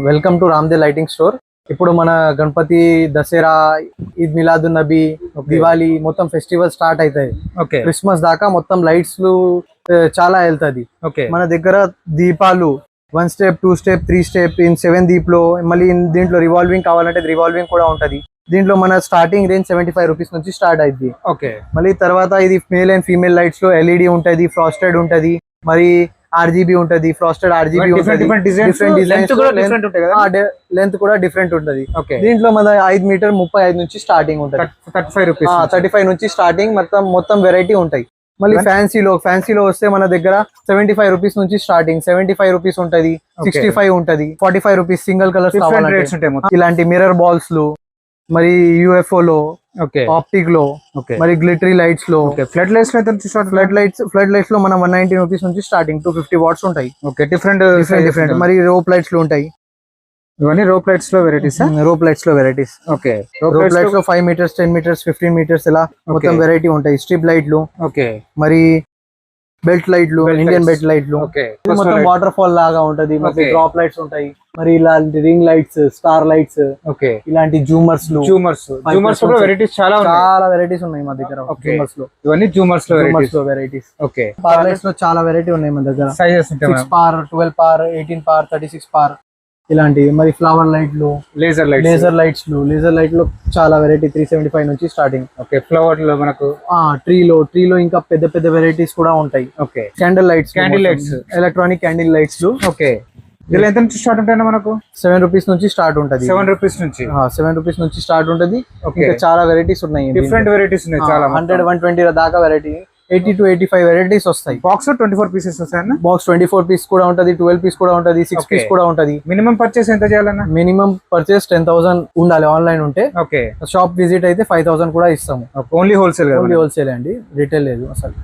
Welcome to Ramde lighting store. ఇప్పుడు మన గణపతి, దసరా, ఈద్ మిలాదున్ నబీ, దివాళీ మొత్తం ఫెస్టివల్ స్టార్ట్ అవుతాయి. క్రిస్మస్ దాకా మొత్తం లైట్స్ చాలా వెళ్తుంది. మన దగ్గర దీపాలు 1 స్టెప్ 2 స్టెప్ 3 స్టెప్ ఇన్ 7 దీప్లో, మళ్ళీ దీంట్లో రివాల్వింగ్ కావాలంటే రివాల్వింగ్ కూడా ఉంటది. దీంట్లో మన స్టార్టింగ్ రేంజ్ 75 రూపీస్ నుంచి స్టార్ట్ అయింది. మళ్ళీ తర్వాత ఇది మేల్ అండ్ ఫీమేల్ లైట్స్ లో ఎల్ఈడి ఉంటది, ఫ్రాస్టెడ్ ఉంటది, మరి ఆర్జీబీ ఉంటది, ఫ్రాస్టెడ్ ఆర్జీబీ ఉంటది. లెంత్ కూడా డిఫరెంట్ ఉంటది. దీంట్లో మన 5 మీటర్ 35 నుంచి స్టార్టింగ్ ఉంటది. 35 నుంచి స్టార్టింగ్ మొత్తం వెరైటీ ఉంటాయి. మళ్ళీ ఫ్యాన్సీలో వస్తే మన దగ్గర 75 రూపీస్ నుంచి స్టార్టింగ్. 75 రూపీస్ ఉంటది, 65 ఉంటది, 45 రూపీస్ సింగిల్ కలర్స్ ఇలాంటి మిర్రర్ బాల్స్ లో, మరి యూఎఫ్ఓ లో, ఆప్టిక్ లో, మరి గ్లిటరీ లైట్స్ లో, ఫ్లడ్ లైట్స్ లో మనం 190 రూపీస్ నుంచి స్టార్టింగ్ 250 వాట్స్ ఉంటాయి. డిఫరెంట్ మరి రోప్ లైట్స్ లో ఉంటాయి. ఇవన్నీ రోప్ లైట్స్ లో వెరైటీస్. రోప్ లైట్స్ లో 5 మీటర్స్ 10 మీటర్స్ 15 మీటర్స్ ఇలా మొత్తం వెరైటీ ఉంటాయి. స్ట్రిప్ లైట్లు, మరి బెల్ట్ లైట్లు, ఇండియన్ బెల్ట్ లైట్లు, మొత్తం వాటర్ ఫాల్ లాగా ఉంటది. మరి డ్రాప్ లైట్స్ ఉంటాయి, మరి ఇలాంటి రింగ్ లైట్స్, స్టార్ లైట్స్, ఇలాంటి జూమర్స్ వెరైటీస్ చాలా వెరైటీస్ ఉన్నాయి మా దగ్గర. జూమర్స్ లో ఇవన్నీ జూమర్స్ లో వెరైటీస్. పార్ లైట్స్ లో చాలా వెరైటీ ఉన్నాయి మన దగ్గర. 6 పార్, 12 పార్, 18 పార్, 36 పార్ ఇలాంటివి. మరి ఫ్లవర్ లైట్లు, లేజర్ లైట్స్ లో చాలా వెరైటీ 375 నుంచి స్టార్టింగ్. ఫ్లవర్ లో మనకు ట్రీలో ఇంకా పెద్ద వెరైటీస్ కూడా ఉంటాయి. Candle lights, electronic candle lights. దీనిలో ఎంత నుంచి స్టార్ట్ ఉంటాయి మనకు? 7 రూపీస్ నుంచి స్టార్ట్ ఉంటది. 7 రూపీస్ నుంచి స్టార్ట్ ఉంటది. ఇంకా చాలా వెరైటీస్ ఉన్నాయి, డిఫరెంట్ వెరైటీస్ ఉన్నాయి. చాలా 100 120 దాకా వెరైటీ, 80 to 85 వెరైటీస్ వస్తాయి. బాక్స్ 24 పీసెస్ వస్తాయన్న. బాక్స్ 24 పీస్ కూడా ఉంటది, 12 పీస్ కూడా ఉంటది, 6 పీస్ కూడా ఉంటది. మినిమం పర్చేస్ ఎంత చేయాలన్నా? మినిమం పర్చేస్ 10,000 ఉండాలి ఆన్లైన్ ఉంటే. షాప్ విజిట్ అయితే 5,000 కూడా ఇస్తాము. ఓన్లీ హోల్సేల్ అండి, రిటైల్ లేదు అసలు.